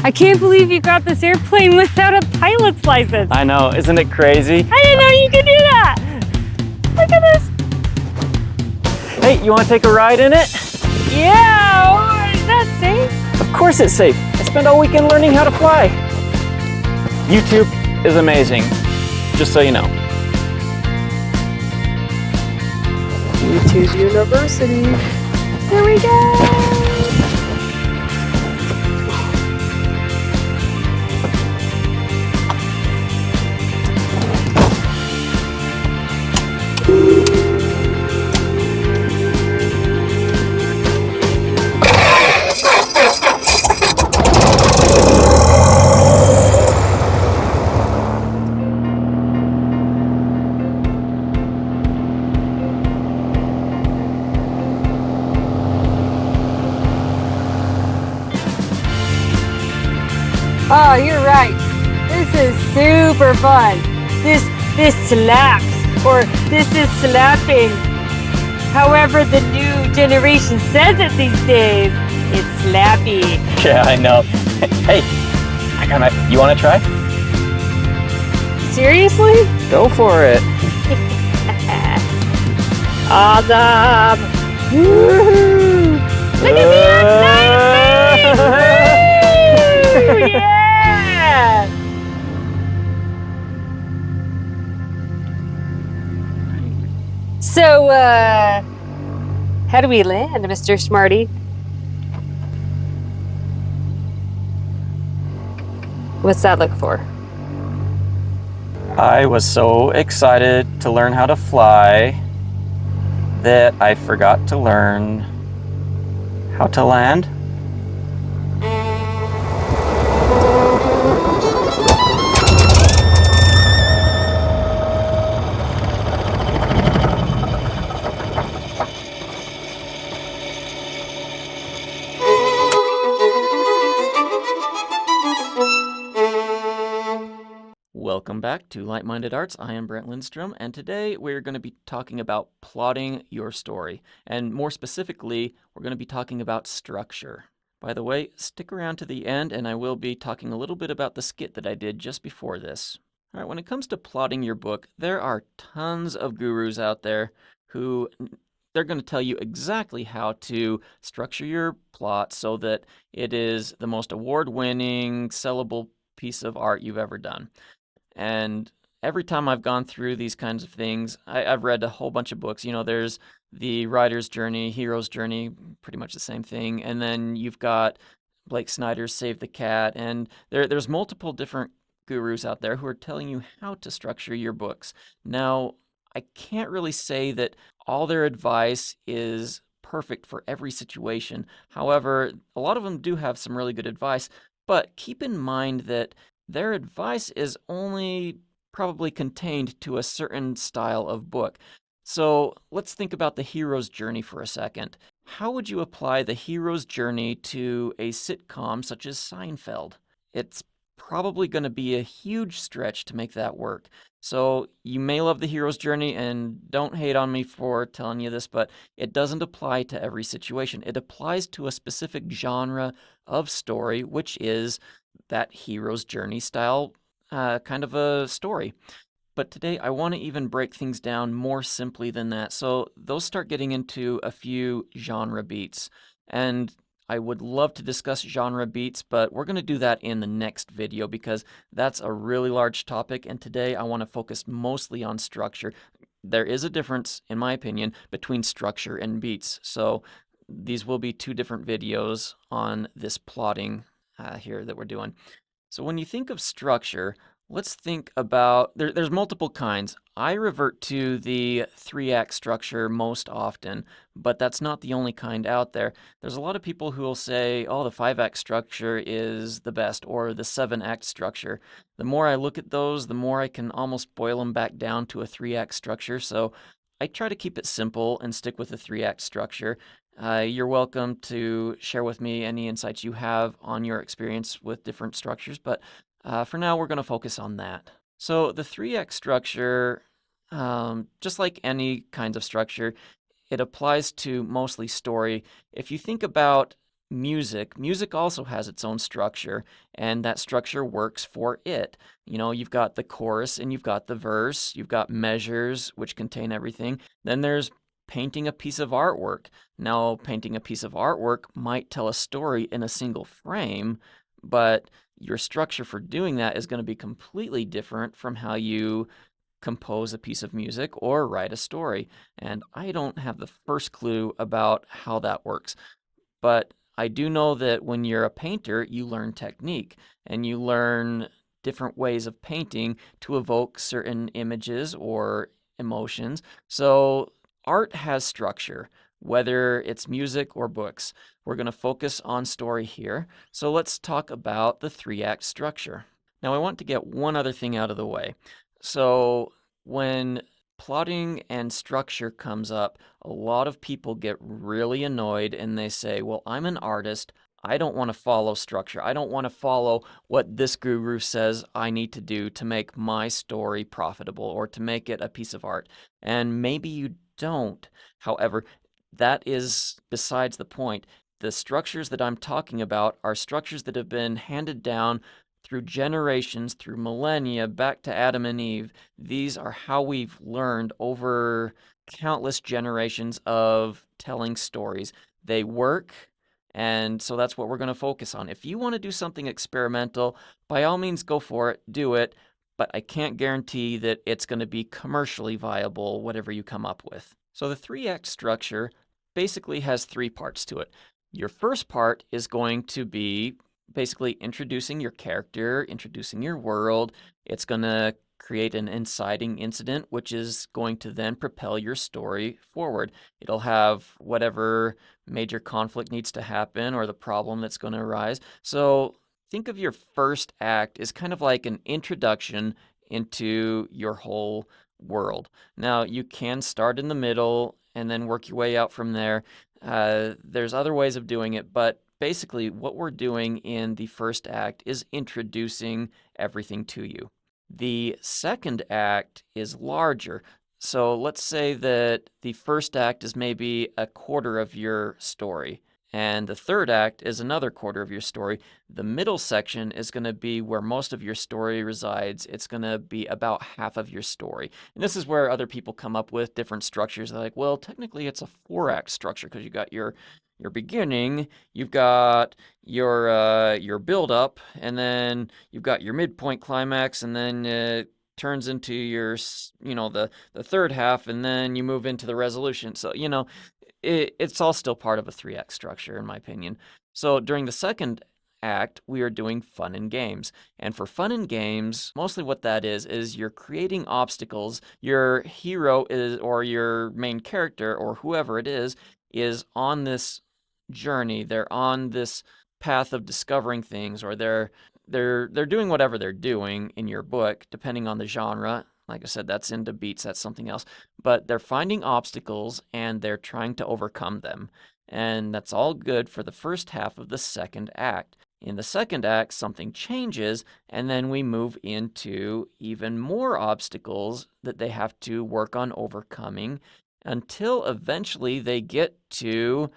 I can't believe you got this airplane without a pilot's license. I know, isn't it crazy? I didn't know you could do that. Look at this. Hey, you want to take a ride in it? Yeah, oh, is that safe? Of course it's safe. I spent all weekend learning how to fly. YouTube is amazing, just so you know. YouTube University. Here we go. Oh, you're right. This is super fun. This slaps, or this is slapping. However the new generation says it these days. It's slappy. Yeah, I know. Hey, you want to try? Seriously? Go for it. Awesome. Woohoo! Look at me, I'm Woo! Yeah! So, how do we land, Mr. Smarty? What's that look for? I was so excited to learn how to fly that I forgot to learn how to land. Welcome back to Light-Minded Arts. I am Brent Lindstrom, and today we're going to be talking about plotting your story. And more specifically, we're going to be talking about structure. By the way, stick around to the end, and I will be talking a little bit about the skit that I did just before this. All right, when it comes to plotting your book, there are tons of gurus out there who they're going to tell you exactly how to structure your plot so that it is the most award-winning, sellable piece of art you've ever done. And every time I've gone through these kinds of things, I've read a whole bunch of books. You know, there's the writer's journey, hero's journey, pretty much the same thing. And then you've got Blake Snyder's Save the Cat. And there's multiple different gurus out there who are telling you how to structure your books. Now, I can't really say that all their advice is perfect for every situation. However, a lot of them do have some really good advice. But keep in mind that their advice is only probably contained to a certain style of book. So let's think about the hero's journey for a second. How would you apply the hero's journey to a sitcom such as Seinfeld? It's probably going to be a huge stretch to make that work. So you may love the hero's journey, and don't hate on me for telling you this, but it doesn't apply to every situation. It applies to a specific genre of story, which is that hero's journey style kind of a story. But today I want to even break things down more simply than that. So those start getting into a few genre beats. And I would love to discuss genre beats, but we're going to do that in the next video because that's a really large topic. And today I want to focus mostly on structure. There is a difference, in my opinion, between structure and beats. So these will be two different videos on this plotting here that we're doing. So when you think of structure, let's think about, there's multiple kinds. I revert to the 3-act structure most often, but that's not the only kind out there. There's a lot of people who will say, oh, the 5-act structure is the best, or the 7-act structure. The more I look at those, the more I can almost boil them back down to a 3-act structure. So I try to keep it simple and stick with the 3-act structure. You're welcome to share with me any insights you have on your experience with different structures, but for now we're going to focus on that. So the 3-act structure, just like any kinds of structure, it applies to mostly story. If you think about music also has its own structure, and that structure works for it. You've got the chorus and you've got the verse, you've got measures which contain everything. Then there's painting a piece of artwork. Now, painting a piece of artwork might tell a story in a single frame, but your structure for doing that is going to be completely different from how you compose a piece of music or write a story. And I don't have the first clue about how that works. But I do know that when you're a painter, you learn technique and you learn different ways of painting to evoke certain images or emotions. So art has structure, whether it's music or books. We're going to focus on story here. So let's talk about the 3-act structure. Now, I want to get one other thing out of the way. So when plotting and structure comes up, a lot of people get really annoyed and they say, well, I'm an artist. I don't want to follow structure. I don't want to follow what this guru says I need to do to make my story profitable or to make it a piece of art. And maybe you don't. However, that is besides the point. The structures that I'm talking about are structures that have been handed down through generations, through millennia, back to Adam and Eve. These are how we've learned over countless generations of telling stories. They work, and so that's what we're going to focus on. If you want to do something experimental, by all means go for it, do it, but I can't guarantee that it's going to be commercially viable, whatever you come up with. So the 3-act structure basically has 3 parts to it. Your first part is going to be basically introducing your character, introducing your world. It's going to create an inciting incident, which is going to then propel your story forward. It'll have whatever major conflict needs to happen or the problem that's going to arise. So think of your first act as kind of like an introduction into your whole world. Now, you can start in the middle and then work your way out from there. There's other ways of doing it, but basically what we're doing in the first act is introducing everything to you. The second act is larger. So let's say that the first act is maybe a quarter of your story, and the third act is another quarter of your story. The middle section is going to be where most of your story resides. It's going to be about half of your story. And this is where other people come up with different structures. They're like, well, technically it's a 4-act structure because you got your beginning, you've got your build up, and then you've got your midpoint climax, and then it turns into your the third half, and then you move into the resolution. So it's all still part of a 3-act structure, in my opinion. So during the second act, we are doing fun and games. And for fun and games, mostly what that is you're creating obstacles. Your hero or your main character, or whoever it is on this journey. They're on this path of discovering things, or they're doing whatever they're doing in your book, depending on the genre. Like I said, that's into beats, that's something else. But they're finding obstacles and they're trying to overcome them. And that's all good for the first half of the second act. In the second act, something changes, and then we move into even more obstacles that they have to work on overcoming until eventually they get to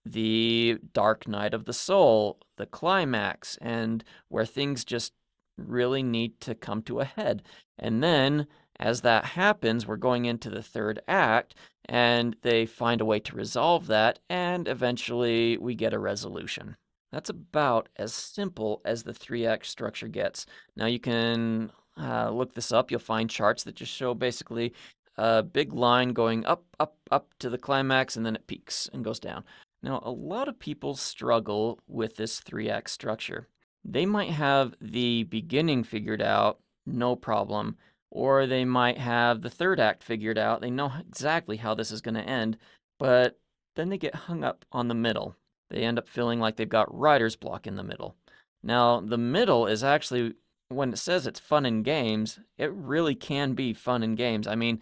the dark night of the soul, the climax, and where things just really need to come to a head. And then, as that happens, we're going into the third act, and they find a way to resolve that, and eventually we get a resolution. That's about as simple as the 3-act structure gets. Now you can look this up. You'll find charts that just show basically a big line going up, up, up to the climax, and then it peaks and goes down. Now, a lot of people struggle with this 3-act structure. They might have the beginning figured out, no problem, or they might have the third act figured out. They know exactly how this is going to end, but then they get hung up on the middle. They end up feeling like they've got writer's block in the middle. Now, the middle is actually, when it says it's fun and games, it really can be fun and games. I mean,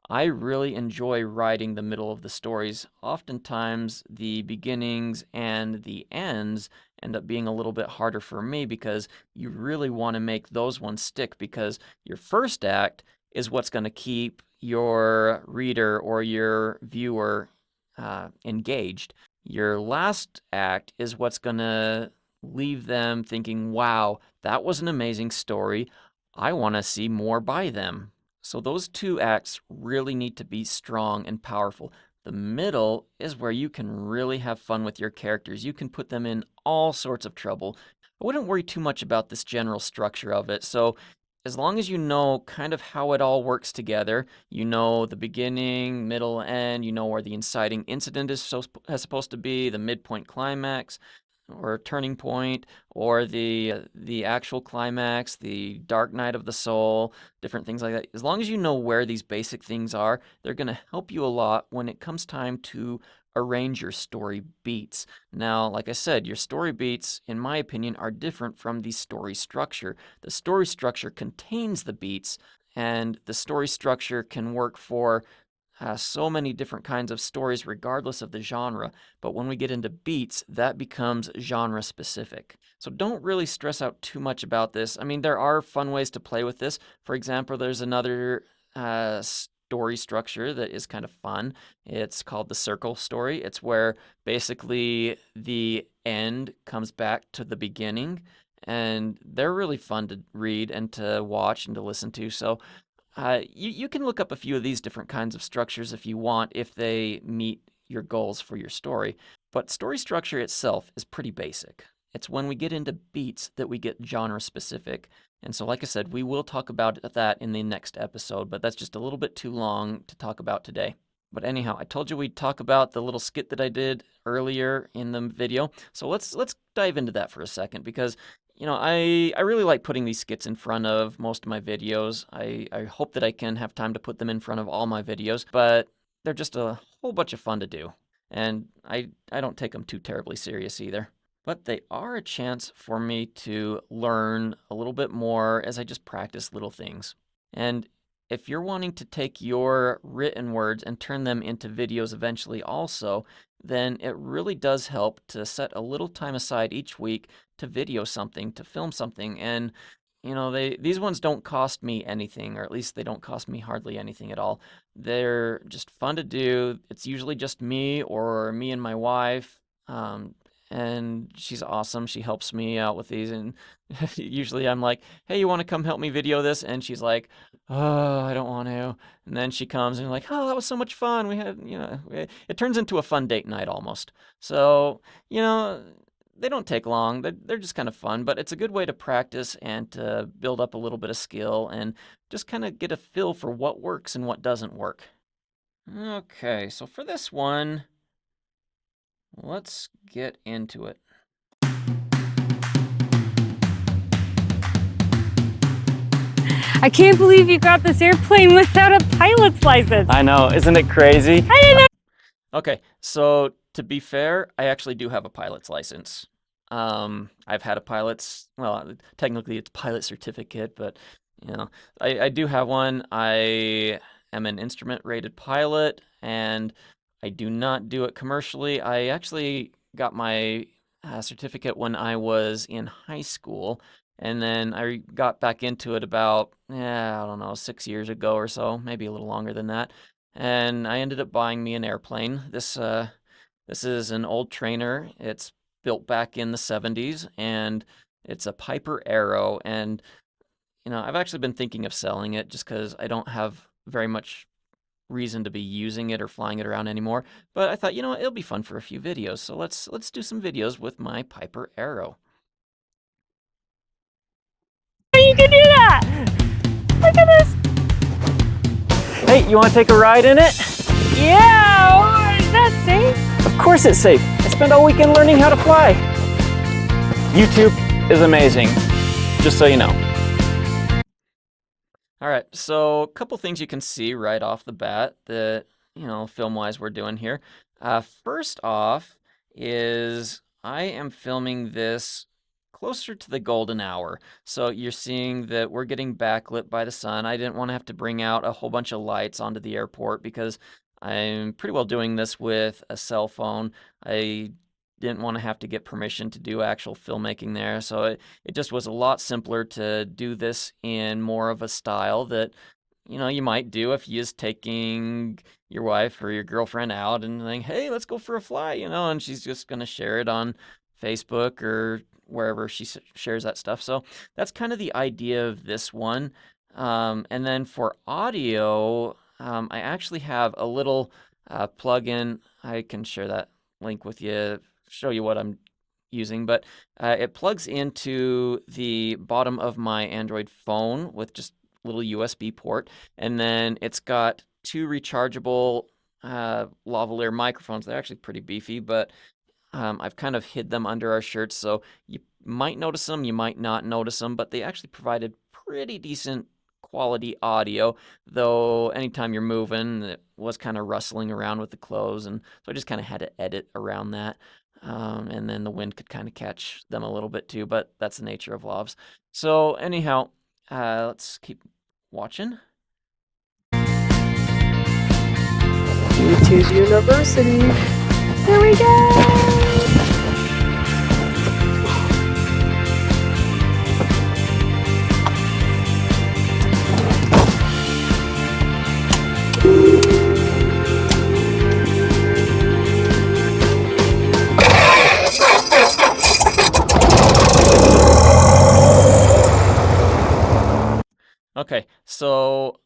I really enjoy writing the middle of the stories. Oftentimes, the beginnings and the ends end up being a little bit harder for me because you really want to make those ones stick, because your first act is what's going to keep your reader or your viewer engaged. Your last act is what's going to leave them thinking, wow, that was an amazing story. I want to see more by them. So those two acts really need to be strong and powerful. The middle is where you can really have fun with your characters. You can put them in all sorts of trouble. I wouldn't worry too much about this general structure of it. So as long as you know kind of how it all works together, you know the beginning, middle, end, you know where the inciting incident is supposed to be, the midpoint climax, or turning point, or the actual climax, the dark night of the soul, different things like that. As long as you know where these basic things are, they're going to help you a lot when it comes time to arrange your story beats. Now, like I said, your story beats, in my opinion, are different from the story structure. The story structure contains the beats, and the story structure can work for so many different kinds of stories regardless of the genre, but when we get into beats, that becomes genre specific. So don't really stress out too much about this. I mean, there are fun ways to play with this. For example, there's another story structure that is kind of fun. It's called the circle story. It's where basically the end comes back to the beginning, and they're really fun to read and to watch and to listen to. So you can look up a few of these different kinds of structures if you want, if they meet your goals for your story. But story structure itself is pretty basic. It's when we get into beats that we get genre specific. And so, like I said, we will talk about that in the next episode, but that's just a little bit too long to talk about today. But anyhow, I told you we'd talk about the little skit that I did earlier in the video. So let's dive into that for a second, because I really like putting these skits in front of most of my videos. I hope that I can have time to put them in front of all my videos, but they're just a whole bunch of fun to do. And I don't take them too terribly serious either. But they are a chance for me to learn a little bit more as I just practice little things. And if you're wanting to take your written words and turn them into videos eventually also, then it really does help to set a little time aside each week to video something, to film something. And these ones don't cost me anything, or at least they don't cost me hardly anything at all. They're just fun to do. It's usually just me or me and my wife. And she's awesome. She helps me out with these, and usually I'm like, hey, you want to come help me video this? And she's like, oh, I don't want to. And then she comes and like, oh, that was so much fun. We had, it turns into a fun date night almost. So, they don't take long. They're just kind of fun, but it's a good way to practice and to build up a little bit of skill and just kind of get a feel for what works and what doesn't work. Okay, so for this one, let's get into it. I can't believe you got this airplane without a pilot's license. I know, isn't it crazy? I didn't know. Okay, so to be fair, I actually do have a pilot's license. I've had a technically it's pilot certificate, but I do have one. I am an instrument rated pilot, and I do not do it commercially. I actually got my certificate when I was in high school, and then I got back into it about, I don't know, 6 years ago or so, maybe a little longer than that. And I ended up buying me an airplane. This is an old trainer. It's built back in the 70s, and it's a Piper Arrow. And I've actually been thinking of selling it just because I don't have very much reason to be using it or flying it around anymore. But I thought, it'll be fun for a few videos. So let's do some videos with my Piper Arrow. You can do that! Look at this! Hey, you want to take a ride in it? Yeah! Is that safe? Of course it's safe. I spent all weekend learning how to fly. YouTube is amazing, just so you know. All right, so a couple things you can see right off the bat that, film-wise we're doing here. First off is I am filming this closer to the golden hour. So you're seeing that we're getting backlit by the sun. I didn't want to have to bring out a whole bunch of lights onto the airport because I'm pretty well doing this with a cell phone. I didn't want to have to get permission to do actual filmmaking there. So it just was a lot simpler to do this in more of a style that, you might do if you're just taking your wife or your girlfriend out and like, hey, let's go for a fly, and she's just going to share it on Facebook or wherever she shares that stuff. So that's kind of the idea of this one. And then for audio, I actually have a little plugin. I can share that link with you, show you what I'm using, but it plugs into the bottom of my Android phone with just a little USB port, and then it's got two rechargeable lavalier microphones. They're actually pretty beefy, but I've kind of hid them under our shirts, so you might notice them, you might not notice them, but they actually provided pretty decent quality audio, though anytime you're moving, it was kind of rustling around with the clothes, and so I just kind of had to edit around that. And then the wind could kind of catch them a little bit too, but that's the nature of lavs. So anyhow, let's keep watching. YouTube University. Here we go. Okay, so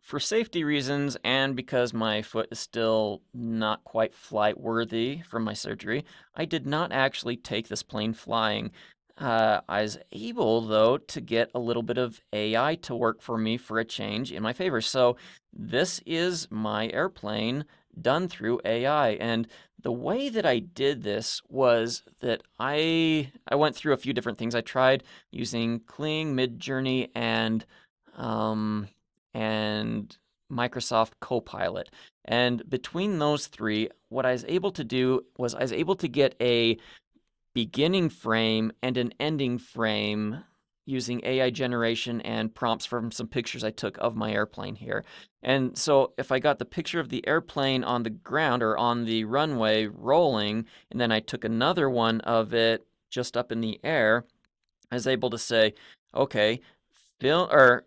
for safety reasons and because my foot is still not quite flight worthy from my surgery, I did not actually take this plane flying. I was able, though, to get a little bit of AI to work for me for a change in my favor. So this is my airplane done through AI. And the way that I did this was that I went through a few different things. I tried using Kling, Midjourney, and Microsoft Copilot. And between those three, what I was able to do was I was able to get a beginning frame and an ending frame using AI generation and prompts from some pictures I took of my airplane here. And so if I got the picture of the airplane on the ground or on the runway rolling, and then I took another one of it just up in the air, I was able to say, okay,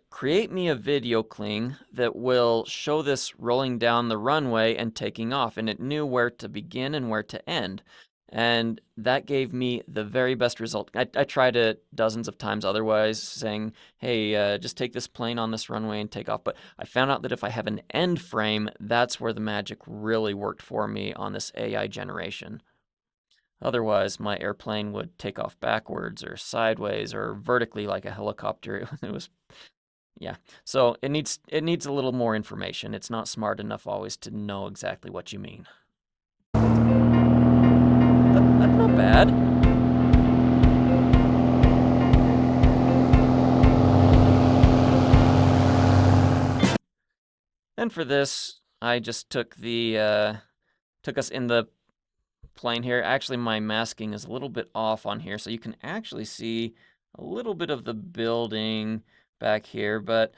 create me a video Kling that will show this rolling down the runway and taking off, and it knew where to begin and where to end. And that gave me the very best result. I tried it dozens of times otherwise, saying, hey, just take this plane on this runway and take off. But I found out that if I have an end frame, that's where the magic really worked for me on this AI generation. Otherwise, my airplane would take off backwards or sideways or vertically like a helicopter. It was, yeah. So it needs a little more information. It's not smart enough always to know exactly what you mean. That's not bad. And for this, I just took us in the plane here. Actually, my masking is a little bit off on here, so you can actually see a little bit of the building back here, but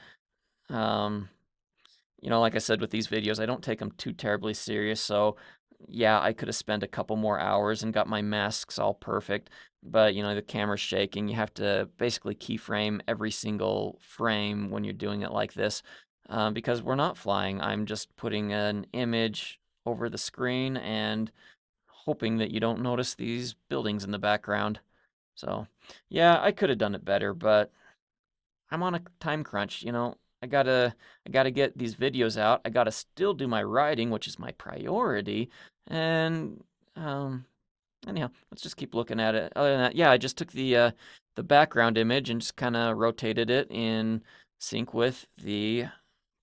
like I said with these videos, I don't take them too terribly serious, so yeah, I could have spent a couple more hours and got my masks all perfect, but the camera's shaking. You have to basically keyframe every single frame when you're doing it like this, because we're not flying. I'm just putting an image over the screen and hoping that you don't notice these buildings in the background. So, yeah, I could have done it better, but I'm on a time crunch, I gotta get these videos out. I gotta still do my writing, which is my priority. And anyhow, let's just keep looking at it. Other than that, yeah, I just took the background image and just kind of rotated it in sync with the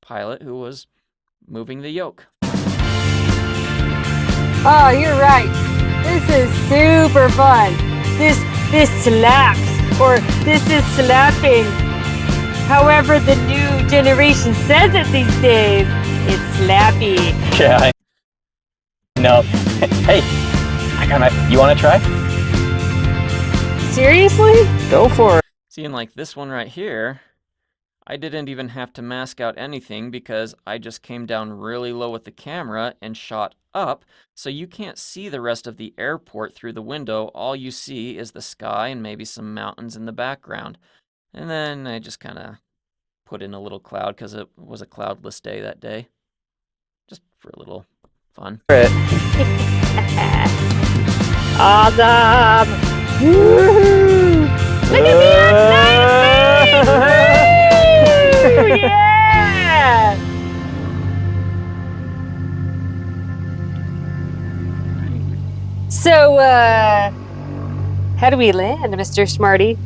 pilot who was moving the yoke. Oh, you're right. This is super fun. This slaps, or this is slapping. However the new generation says it these days, it's slappy. Yeah, I know. Hey, you want to try? Seriously? Go for it. See, and like this one right here, I didn't even have to mask out anything because I just came down really low with the camera and shot up, so you can't see the rest of the airport through the window. All you see is the sky and maybe some mountains in the background. And then I just kind of put in a little cloud because it was a cloudless day that day. Just for a little fun. Awesome! Woohoo! Look at me outside! Woo! Yeah! So, how do we land, Mr. Smarty?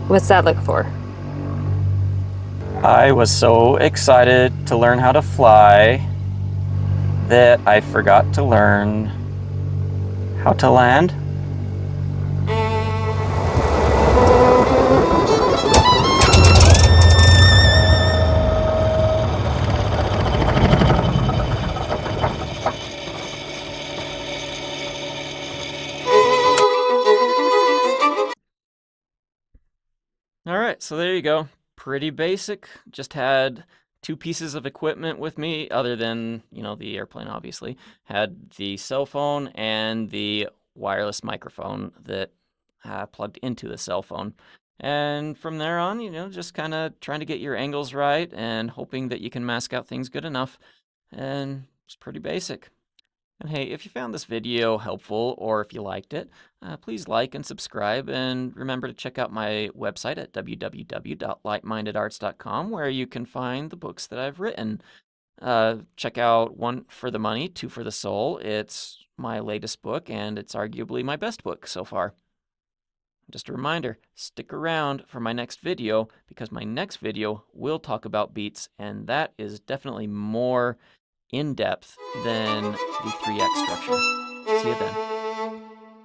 What's that look for? I was so excited to learn how to fly that I forgot to learn how to land. All right, so there you go. Pretty basic. Just had 2 pieces of equipment with me, other than, the airplane, obviously. Had the cell phone and the wireless microphone that plugged into the cell phone. And from there on, just kind of trying to get your angles right and hoping that you can mask out things good enough. And it's pretty basic. And hey, if you found this video helpful or if you liked it, please like and subscribe, and remember to check out my website at www.lightmindedarts.com, where you can find the books that I've written. Check out One for the Money, Two for the Soul. It's my latest book, and it's arguably my best book so far. Just a reminder, stick around for my next video, because my next video will talk about beats, and that is definitely more in depth than the 3x structure. See you then.